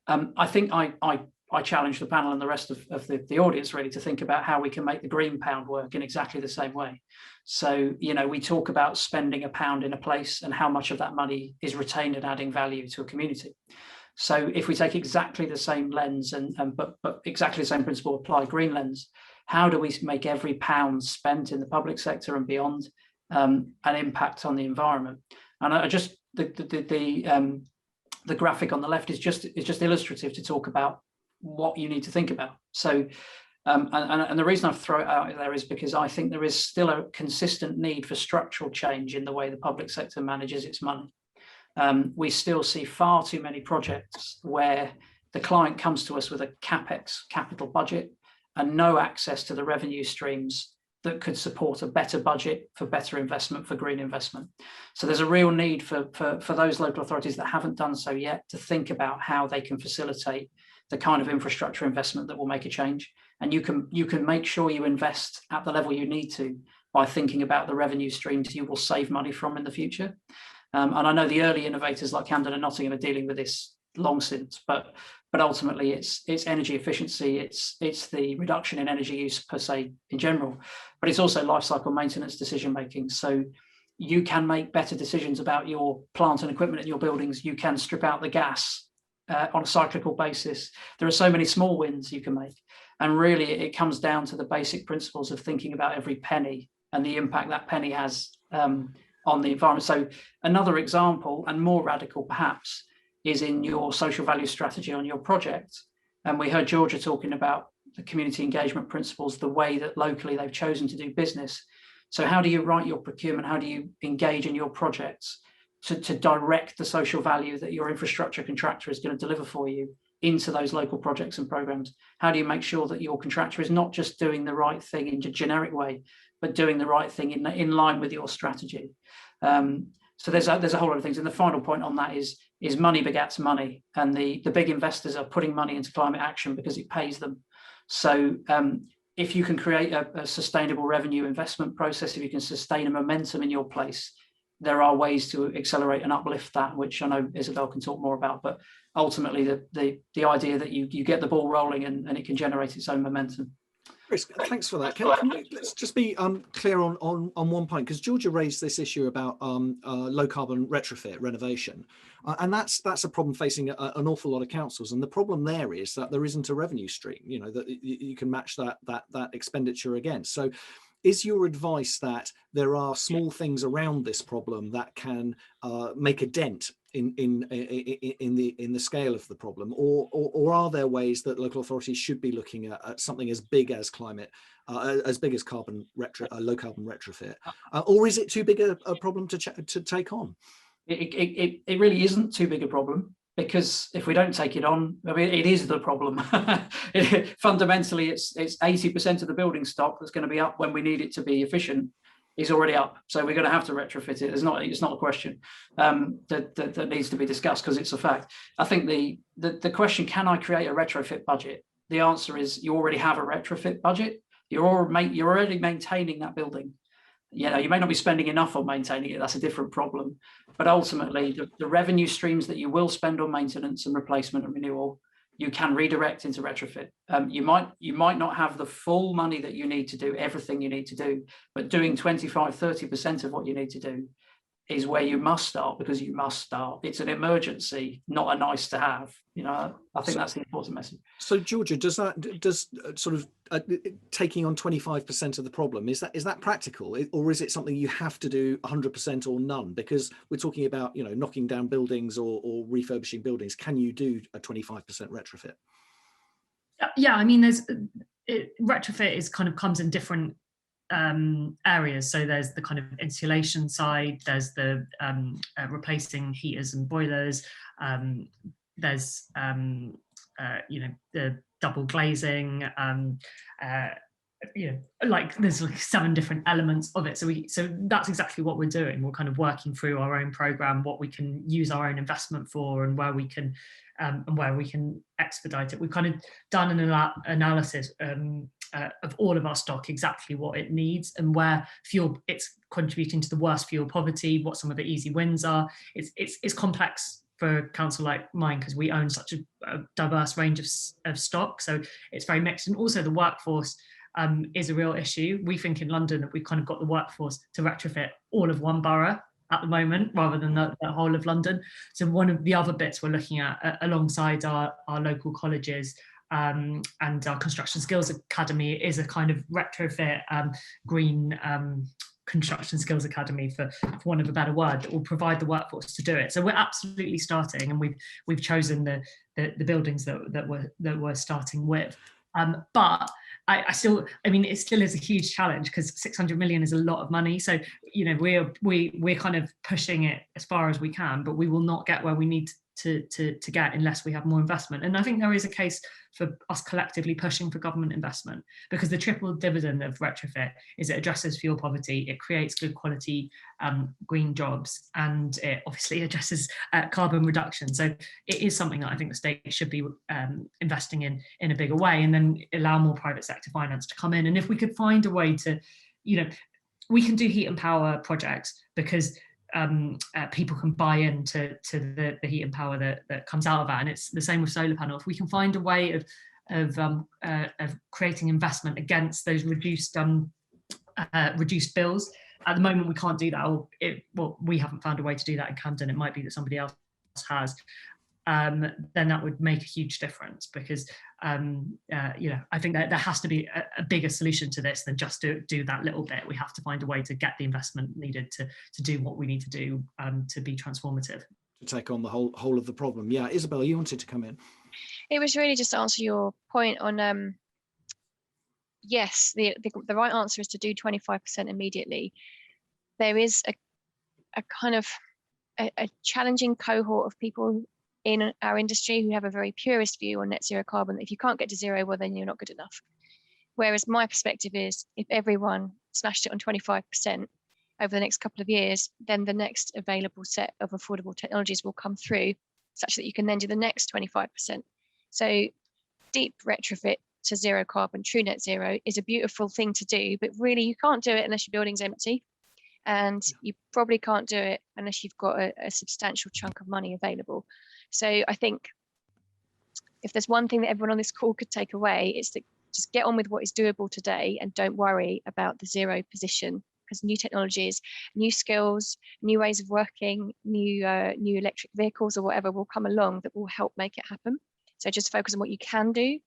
[SPEAKER 5] I think I challenge the panel and the rest of the audience really to think about how we can make the green pound work in exactly the same way. So, you know, we talk about spending a pound in a place and how much of that money is retained and adding value to a community. So if we take exactly the same lens but exactly the same principle apply green lens, how do we make every pound spent in the public sector and beyond an impact on the environment? And I just the graphic on the left is just illustrative to talk about what you need to think about. So and the reason I've thrown it out there is because I think there is still a consistent need for structural change in the way the public sector manages its money. We still see far too many projects where the client comes to us with a CapEx capital budget and no access to the revenue streams that could support a better budget for better investment, for green investment. So there's a real need for those local authorities that haven't done so yet to think about how they can facilitate the kind of infrastructure investment that will make a change. And you can make sure you invest at the level you need to by thinking about the revenue streams you will save money from in the future. And I know the early innovators like Camden and Nottingham are dealing with this long since, but ultimately it's energy efficiency, it's the reduction in energy use per se in general, but it's also life cycle maintenance decision making. So you can make better decisions about your plant and equipment in your buildings. You can strip out the gas on a cyclical basis. There are so many small wins you can make. And really it comes down to the basic principles of thinking about every penny and the impact that penny has on the environment. So another example, and more radical perhaps, is in your social value strategy on your project. And we heard Georgia talking about the community engagement principles, the way that locally they've chosen to do business. So how do you write your procurement? How do you engage in your projects to direct the social value that your infrastructure contractor is going to deliver for you into those local projects and programs? How do you make sure that your contractor is not just doing the right thing in a generic way, but doing the right thing in line with your strategy? So there's a whole lot of things. And the final point on that is money begets money, and the big investors are putting money into climate action because it pays them. So if you can create a sustainable revenue investment process, if you can sustain a momentum in your place, there are ways to accelerate and uplift that, which I know Isabel can talk more about. But ultimately, the idea that you get the ball rolling and it can generate its own momentum.
[SPEAKER 1] Chris, thanks for that. Let's just be clear on one point, because Georgia raised this issue about low carbon retrofit renovation, and that's a problem facing an awful lot of councils. And the problem there is that there isn't a revenue stream, you know, that you can match that expenditure against. So is your advice that there are small things around this problem that can make a dent in the scale of the problem, or are there ways that local authorities should be looking at something as big as climate, as big as low carbon retrofit, or is it too big a problem to take on?
[SPEAKER 5] It really isn't too big a problem, because if we don't take it on, I mean, it is the problem. Fundamentally, it's 80% of the building stock that's going to be up when we need it to be efficient is already up. So we're going to have to retrofit it. It's not a question that needs to be discussed, because it's a fact. I think the question, can I create a retrofit budget? The answer is you already have a retrofit budget. You're already maintaining that building. You know, you may not be spending enough on maintaining it. That's a different problem. But ultimately, the revenue streams that you will spend on maintenance and replacement and renewal, you can redirect into retrofit. You might not have the full money that you need to do everything you need to do, but doing 25-30% of what you need to do is where you must start, because you must start. It's an emergency, not a nice to have. You know, I think that's the important message.
[SPEAKER 1] So Georgia, does sort of taking on 25% of the problem, is that practical, or is it something you have to do 100% or none? Because we're talking about, you know, knocking down buildings or refurbishing buildings. Can you do a 25% retrofit?
[SPEAKER 3] Yeah, I mean, retrofit is kind of comes in different areas. So there's the kind of insulation side, there's the replacing heaters and boilers, there's the double glazing, like there's like 7 different elements of it. So that's exactly what we're doing. We're kind of working through our own program, what we can use our own investment for, and where we can expedite it. We've kind of done an analysis of all of our stock, exactly what it needs and where fuel it's contributing to the worst fuel poverty, what some of the easy wins are. It's complex for a council like mine because we own such a diverse range of stock, so it's very mixed. And also the workforce is a real issue. We think in London that we've kind of got the workforce to retrofit all of one borough at the moment rather than the whole of London. So one of the other bits we're looking at alongside our local colleges and our Construction Skills Academy is a kind of retrofit green construction skills academy, for want of a better word, that will provide the workforce to do it. So we're absolutely starting, and we've chosen the buildings that we're starting with. But it still is a huge challenge because 600 million is a lot of money. So, you know, we're kind of pushing it as far as we can, but we will not get where we need to get unless we have more investment. And I think there is a case for us collectively pushing for government investment, because the triple dividend of retrofit is it addresses fuel poverty, it creates good quality green jobs, and it obviously addresses carbon reduction. So it is something that I think the state should be investing in a bigger way, and then allow more private sector finance to come in. And if we could find a way to, you know, we can do heat and power projects because people can buy into the heat and power that comes out of that, and it's the same with solar panels. If we can find a way of creating investment against those reduced bills. At the moment we can't do that, or we haven't found a way to do that in Camden. It might be that somebody else has. Then that would make a huge difference, because I think that there has to be a bigger solution to this than just do that little bit. We have to find a way to get the investment needed to do what we need to do to be transformative.
[SPEAKER 1] To take on the whole of the problem. Yeah, Isabel, you wanted to come in.
[SPEAKER 4] It was really just to answer your point on yes, the right answer is to do 25% immediately. There is a kind of a challenging cohort of people in our industry who have a very purist view on net zero carbon. If you can't get to zero, well, then you're not good enough. Whereas my perspective is, if everyone smashed it on 25% over the next couple of years, then the next available set of affordable technologies will come through, such that you can then do the next 25%. So deep retrofit to zero carbon, true net zero, is a beautiful thing to do, but really you can't do it unless your building's empty. And you probably can't do it unless you've got a substantial chunk of money available. So I think if there's one thing that everyone on this call could take away, it's to just get on with what is doable today and don't worry about the zero position, because new technologies, new skills, new ways of working, new electric vehicles or whatever will come along that will help make it happen. So just focus on what you can do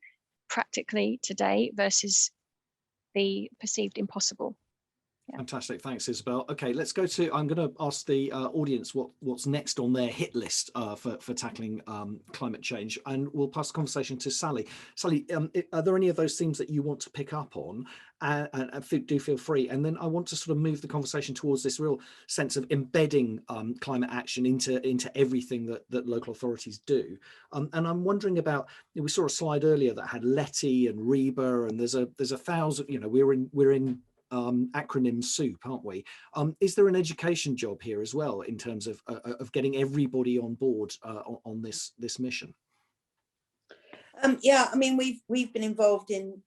[SPEAKER 4] practically today versus the perceived impossible. Yeah.
[SPEAKER 1] Fantastic, thanks, Isabel. Okay, let's go to, I'm going to ask the audience what's next on their hit list for tackling climate change, and we'll pass the conversation to Sally. Sally, are there any of those themes that you want to pick up on? And do feel free. And then I want to sort of move the conversation towards this real sense of embedding climate action into everything that local authorities do. And I'm wondering about, we saw a slide earlier that had LETI and REBA, and there's a thousand, you know, we're in acronym soup, aren't we? Is there an education job here as well in terms of getting everybody on board on this mission?
[SPEAKER 2] Yeah, I mean, we've been involved in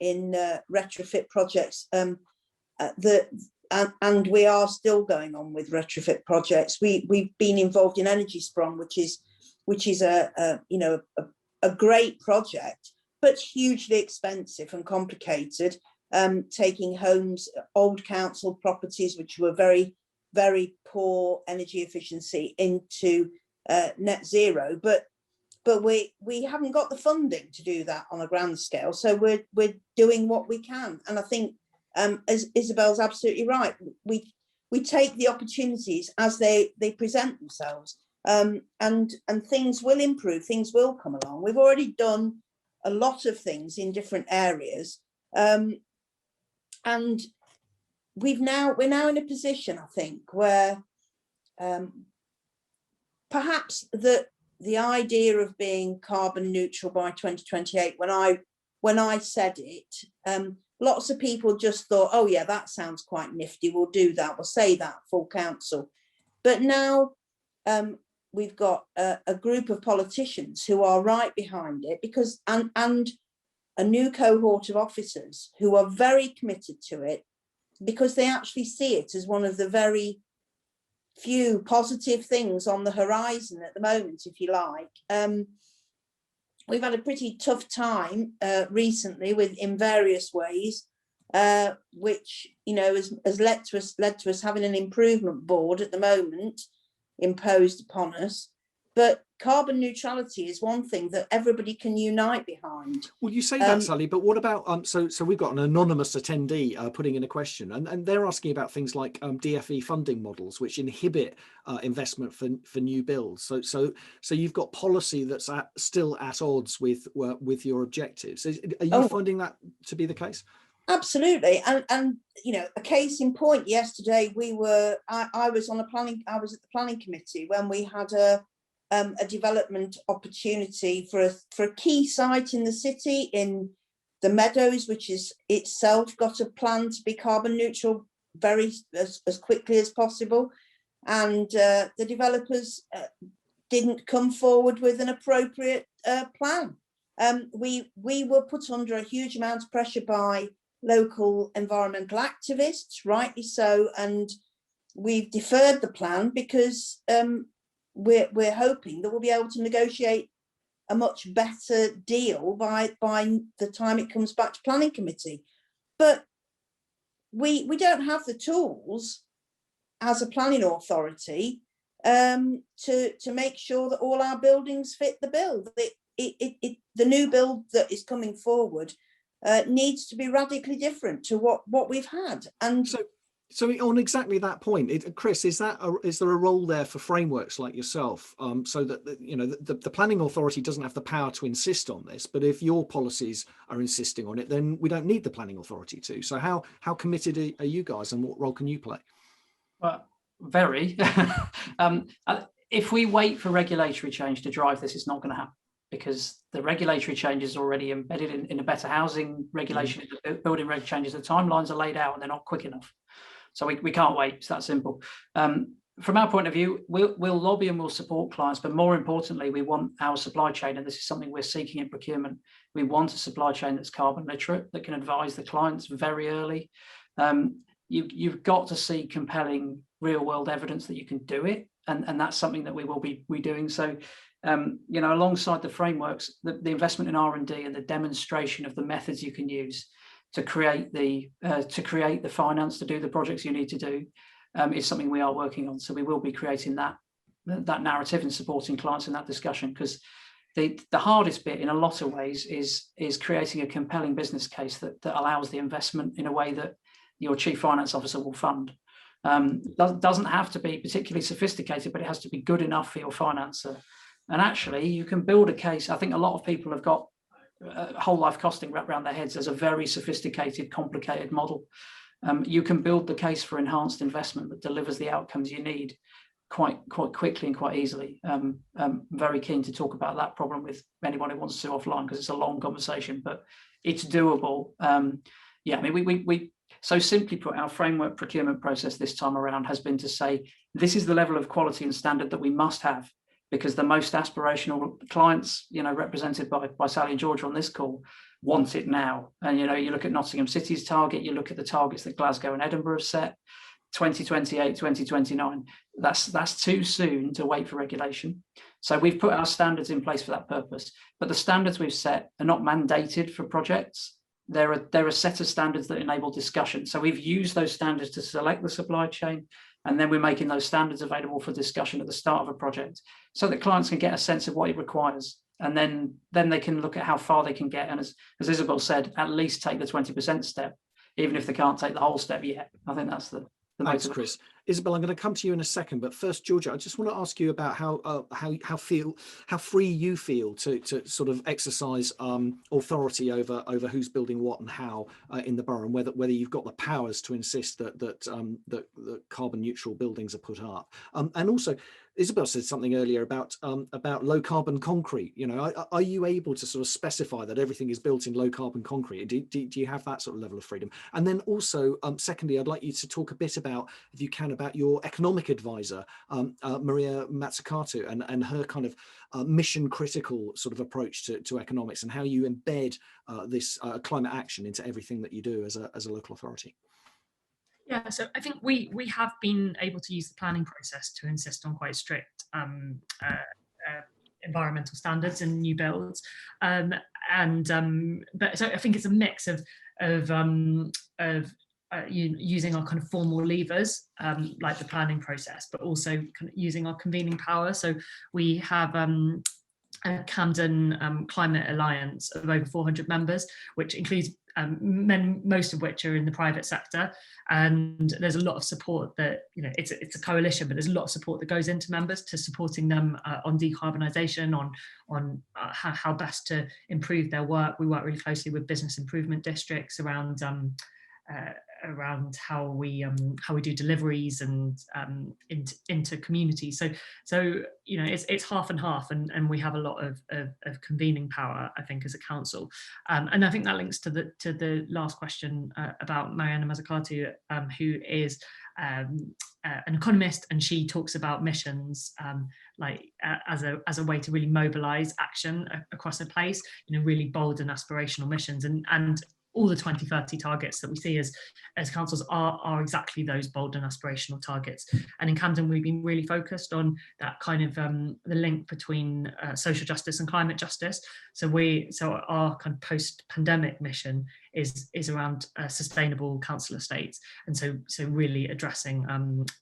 [SPEAKER 2] retrofit projects, and we are still going on with retrofit projects. We've been involved in Energy Sprung, which is a great project, but hugely expensive and complicated. Taking homes, old council properties, which were very, very poor energy efficiency, into net zero, but we haven't got the funding to do that on a grand scale. So we're doing what we can, and I think as Isabel's absolutely right, we take the opportunities as they present themselves, and things will improve, things will come along. We've already done a lot of things in different areas. And we're now in a position, I think, where perhaps that the idea of being carbon neutral by 2028, when I said it, lots of people just thought, oh yeah, that sounds quite nifty, we'll do that, we'll say that full council. But now we've got a group of politicians who are right behind it, because and a new cohort of officers who are very committed to it, because they actually see it as one of the very few positive things on the horizon at the moment, if you like. We've had a pretty tough time recently in various ways, which, you know, has led to us having an improvement board at the moment imposed upon us. But carbon neutrality is one thing that everybody can unite behind.
[SPEAKER 1] Well, you say that, Sally, but what about so we've got an anonymous attendee putting in a question, and they're asking about things like DFE funding models, which inhibit investment for new builds. So you've got policy that's still at odds with your objectives. Are you finding that to be the case?
[SPEAKER 2] Absolutely, and you know, a case in point. Yesterday, I was at the planning committee when we had a development opportunity for a key site in the city, in the Meadows, which is itself got a plan to be carbon neutral as quickly as possible, and the developers didn't come forward with an appropriate plan. We were put under a huge amount of pressure by local environmental activists, rightly so, and we've deferred the plan because we're hoping that we'll be able to negotiate a much better deal by the time it comes back to planning committee. But we don't have the tools as a planning authority to make sure that all our buildings fit the bill. The new build that is coming forward needs to be radically different to what we've had. And
[SPEAKER 1] so on exactly that point, Chris, is there a role there for frameworks like yourself, so that you know the planning authority doesn't have the power to insist on this, but if your policies are insisting on it, then we don't need the planning authority to. So how committed are you guys, and what role can you play?
[SPEAKER 5] Well, very. If we wait for regulatory change to drive this, it's not going to happen, because the regulatory change is already embedded in a better housing regulation, the building reg changes. The timelines are laid out and they're not quick enough. So we can't wait. It's that simple. From our point of view, we'll lobby and we'll support clients, but more importantly, we want our supply chain, and this is something we're seeking in procurement. We want a supply chain that's carbon literate, that can advise the clients very early. You've got to see compelling real world evidence that you can do it, and that's something that we will be doing. So you know, alongside the frameworks, the investment in R&D and the demonstration of the methods you can use to create the finance to do the projects you need to do is something we are working on. So we will be creating that narrative and supporting clients in that discussion, because the hardest bit in a lot of ways is creating a compelling business case that allows the investment in a way that your chief finance officer will fund. Doesn't have to be particularly sophisticated, but it has to be good enough for your financer. And actually, you can build a case. I think a lot of people have got whole life costing wrapped around their heads as a very sophisticated, complicated model. You can build the case for enhanced investment that delivers the outcomes you need quite quickly and quite easily. I'm very keen to talk about that problem with anyone who wants to offline, because it's a long conversation, but it's doable. Yeah, I mean, we so simply put, our framework procurement process this time around has been to say, this is the level of quality and standard that we must have, because the most aspirational clients, you know, represented by Sally and Georgia on this call, want it now. And, you know, you look at Nottingham City's target, you look at the targets that Glasgow and Edinburgh have set, 2028, 2029, that's too soon to wait for regulation. So we've put our standards in place for that purpose. But the standards we've set are not mandated for projects. They're a set of standards that enable discussion. So we've used those standards to select the supply chain, and then we're making those standards available for discussion at the start of a project, so that clients can get a sense of what it requires. And then they can look at how far they can get. And as Isabel said, at least take the 20% step, even if they can't take the whole step yet. I think that's the
[SPEAKER 1] Thanks, Chris. Isabel, I'm going to come to you in a second, but first, Georgia, I just want to ask you about how free you feel to sort of exercise authority over who's building what and how in the borough, and whether you've got the powers to insist that carbon neutral buildings are put up, and also Isabel said something earlier about low carbon concrete. You know, are you able to sort of specify that everything is built in low carbon concrete? Do you have that sort of level of freedom? And then also, secondly, I'd like you to talk a bit about, if you can, about your economic advisor, Maria Mazzucato, and her kind of mission critical sort of approach to economics, and how you embed this climate action into everything that you do as a local authority.
[SPEAKER 3] Yeah, so I think we have been able to use the planning process to insist on quite strict environmental standards in new builds, but so I think it's a mix of using our kind of formal levers, like the planning process, but also kind of using our convening power. So we have a Camden Climate Alliance of over 400 members, which includes most of which are in the private sector, and there's a lot of support that, you know, it's a coalition, but there's a lot of support that goes into members to supporting them on decarbonisation, on how best to improve their work. We work really closely with business improvement districts around how we do deliveries and into communities. So you know, it's half and half, and we have a lot of convening power, I think, as a council. And I think that links to the last question about Mariana Mazzucato, who is an economist, and she talks about missions as a way to really mobilise action across a place. You know, really bold and aspirational missions, and all the 2030 targets that we see as councils are exactly those bold and aspirational targets. And in Camden, we've been really focused on that kind of the link between social justice and climate justice. So our kind of post-pandemic mission is around sustainable council estates, and so really addressing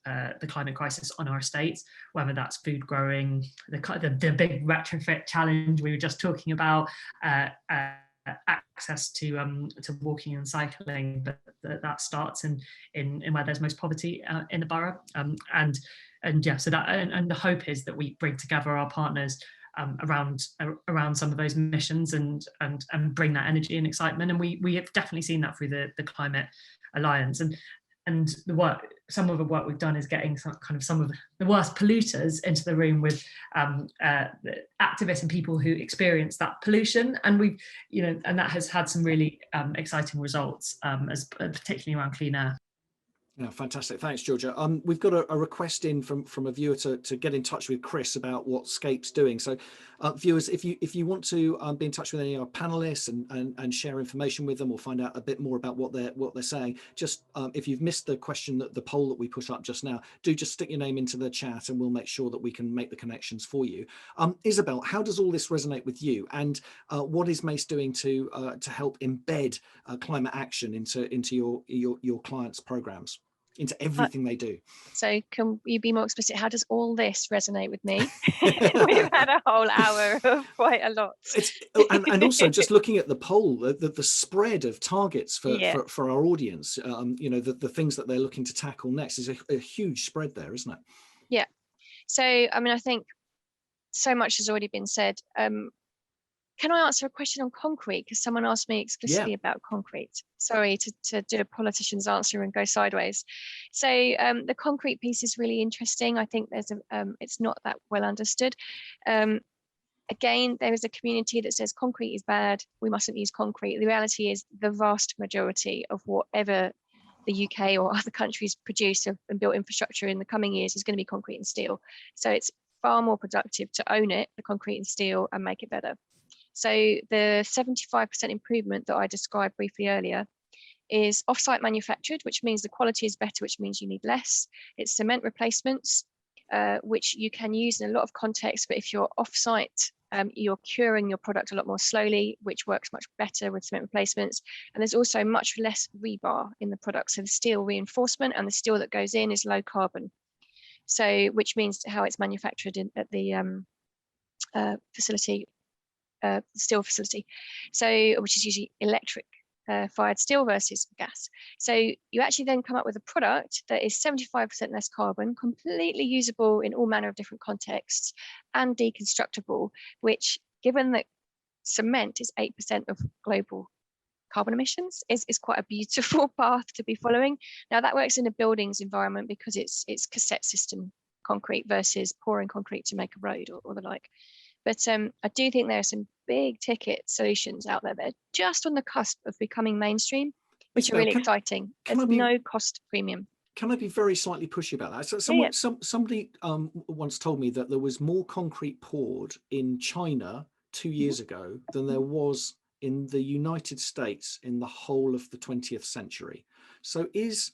[SPEAKER 3] the climate crisis on our estates, whether that's food growing, the big retrofit challenge we were just talking about, access to walking and cycling, but that starts in where there's most poverty in the borough, and yeah, so that and the hope is that we bring together our partners around some of those missions and bring that energy and excitement, and we have definitely seen that through the Climate Alliance, and some of the work we've done is getting some of the worst polluters into the room with the activists and people who experience that pollution, and and that has had some really exciting results, as particularly around clean air.
[SPEAKER 1] Yeah, fantastic. Thanks, Georgia. We've got a request in from a viewer to get in touch with Chris about what SCAPE's doing. So viewers, if you want to be in touch with any of our panelists and share information with them, or find out a bit more about what they're saying, just if you've missed the question, the poll that we put up just now, do just stick your name into the chat and we'll make sure that we can make the connections for you. Isabel, how does all this resonate with you, and what is Mace doing to help embed climate action into your clients' programs, into everything they do?
[SPEAKER 4] So can you be more explicit? How does all this resonate with me? We've had a whole hour of quite a lot.
[SPEAKER 1] And also just looking at the poll, the spread of targets for our audience, you know, the things that they're looking to tackle next is a huge spread there, isn't it?
[SPEAKER 4] Yeah. So, I mean, I think so much has already been said. Can I answer a question on concrete? Because someone asked me explicitly about concrete. Sorry to do a politician's answer and go sideways. So the concrete piece is really interesting. I think it's not that well understood. Again, there is a community that says concrete is bad, we mustn't use concrete. The reality is the vast majority of whatever the UK or other countries produce and built infrastructure in the coming years is going to be concrete and steel. So it's far more productive to own it, the concrete and steel, and make it better. So the 75% improvement that I described briefly earlier is off-site manufactured, which means the quality is better, which means you need less. It's cement replacements, which you can use in a lot of contexts, but if you're off-site, you're curing your product a lot more slowly, which works much better with cement replacements. And there's also much less rebar in the product. So the steel reinforcement and the steel that goes in is low carbon. So which means how it's manufactured at the facility, steel facility, so which is usually electric fired steel versus gas. So you actually then come up with a product that is 75% less carbon, completely usable in all manner of different contexts, and deconstructible, which, given that cement is 8% of global carbon emissions, is quite a beautiful path to be following. Now that works in a buildings environment because it's cassette system concrete versus pouring concrete to make a road or the like. But I do think there are some big ticket solutions out there that are just on the cusp of becoming mainstream, which are really exciting. There's no cost premium.
[SPEAKER 1] Can I be very slightly pushy about that? So somebody once told me that there was more concrete poured in China 2 years ago than there was in the United States in the whole of the 20th century. So is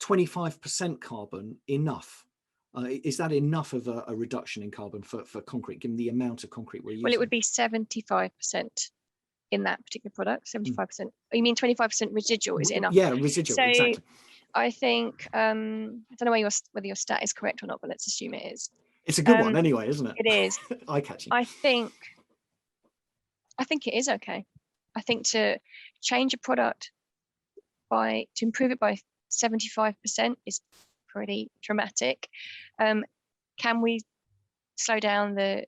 [SPEAKER 1] 25% carbon enough? Is that enough of a reduction in carbon for concrete, given the amount of concrete we're using?
[SPEAKER 4] Well, it would be 75% in that particular product, 75%. You mean 25% residual, is it enough?
[SPEAKER 1] Yeah, residual,
[SPEAKER 4] so
[SPEAKER 1] exactly.
[SPEAKER 4] I think, I don't know whether your stat is correct or not, but let's assume it is.
[SPEAKER 1] It's a good one anyway, isn't it?
[SPEAKER 4] It is.
[SPEAKER 1] Eye-catching.
[SPEAKER 4] I think it is okay. I think to change a product to improve it by 75% is pretty dramatic. Can we slow down the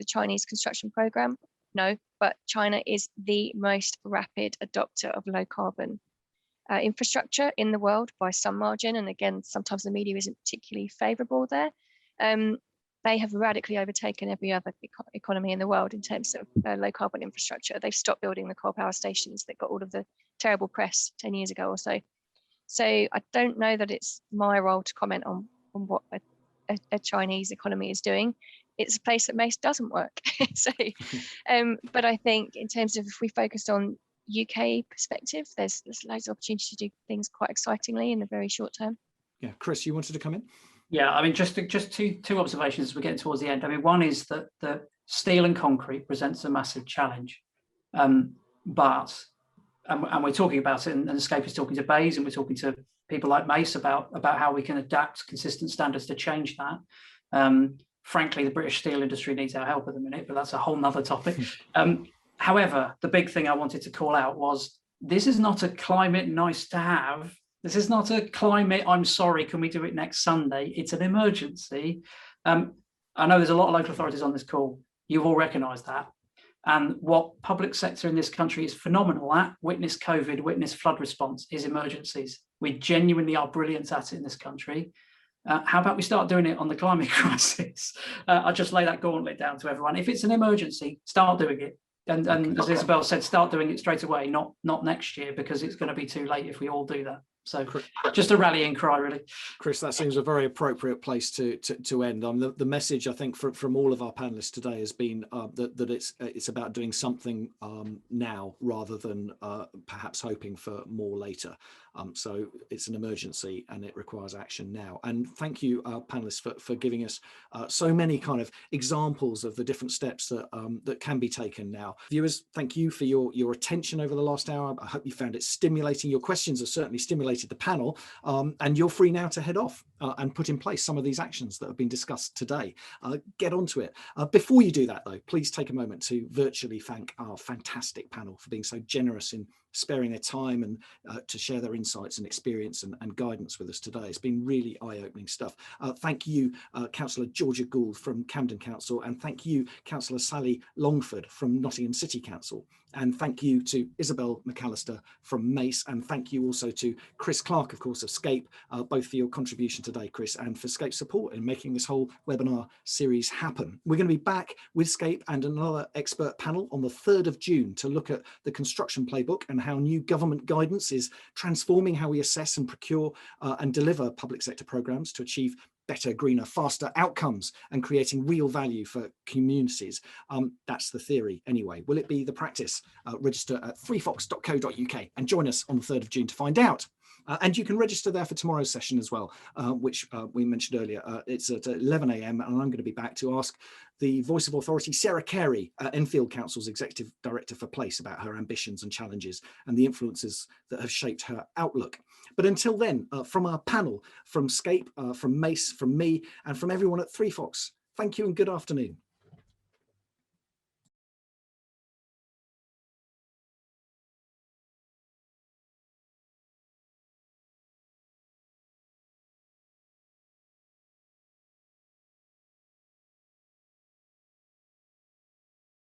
[SPEAKER 4] Chinese construction program? No, but China is the most rapid adopter of low carbon infrastructure in the world by some margin. And again, sometimes the media isn't particularly favorable there. They have radically overtaken every other economy in the world in terms of low carbon infrastructure. They've stopped building the coal power stations that got all of the terrible press 10 years ago or so. So I don't know that it's my role to comment on what a Chinese economy is doing. It's a place that Mace doesn't work. So, but I think in terms of if we focused on UK perspective, there's loads of opportunity to do things quite excitingly in the very short term.
[SPEAKER 1] Yeah, Chris, you wanted to come in?
[SPEAKER 5] Yeah, I mean, just two observations as we're getting towards the end. I mean, one is that steel and concrete presents a massive challenge, but we're talking about it, and SCAPE is talking to BAYS, and we're talking to people like Mace about how we can adapt consistent standards to change that. Frankly, the British steel industry needs our help at the minute, but that's a whole nother topic. However, the big thing I wanted to call out was this is not a climate nice to have. This is not a climate, I'm sorry, can we do it next Sunday? It's an emergency. I know there's a lot of local authorities on this call. You've all recognised that. And what public sector in this country is phenomenal at, witness COVID, witness flood response, is emergencies. We genuinely are brilliant at it in this country. How about we start doing it on the climate crisis? I'll just lay that gauntlet down to everyone. If it's an emergency, start doing it. And as Isabel said, start doing it straight away, not next year, because it's going to be too late if we all do that. So just a rallying cry, really.
[SPEAKER 1] Chris, that seems a very appropriate place to end. The message, I think, from all of our panelists today has been that it's about doing something now rather than perhaps hoping for more later. So it's an emergency and it requires action now. And thank you, panelists, for giving us so many kind of examples of the different steps that can be taken now. Viewers, thank you for your attention over the last hour. I hope you found it stimulating. Your questions have certainly stimulated the panel, and you're free now to head off and put in place some of these actions that have been discussed today. Get onto it. Before you do that, though, please take a moment to virtually thank our fantastic panel for being so generous in sparing their time and to share their insights and experience and guidance with us today. It's been really eye-opening stuff. Thank you, Councillor Georgia Gould from Camden Council, and thank you, Councillor Sally Longford from Nottingham City Council. And thank you to Isabel McAllister from Mace, and thank you also to Chris Clark, of course, of SCAPE, both for your contribution today, Chris, and for SCAPE support in making this whole webinar series happen. We're going to be back with SCAPE and another expert panel on the 3rd of June to look at the construction playbook and how new government guidance is transforming how we assess and procure and deliver public sector programmes to achieve better, greener, faster outcomes and creating real value for communities. That's the theory anyway. Will it be the practice? Register at 3fox.co.uk and join us on the 3rd of June to find out. And you can register there for tomorrow's session as well, which we mentioned earlier. It's at 11 AM, and I'm going to be back to ask the Voice of Authority, Sarah Carey, Enfield Council's Executive Director for Place, about her ambitions and challenges and the influences that have shaped her outlook. But until then, from our panel, from SCAPE, from Mace, from me, and from everyone at 3Fox, thank you and good afternoon.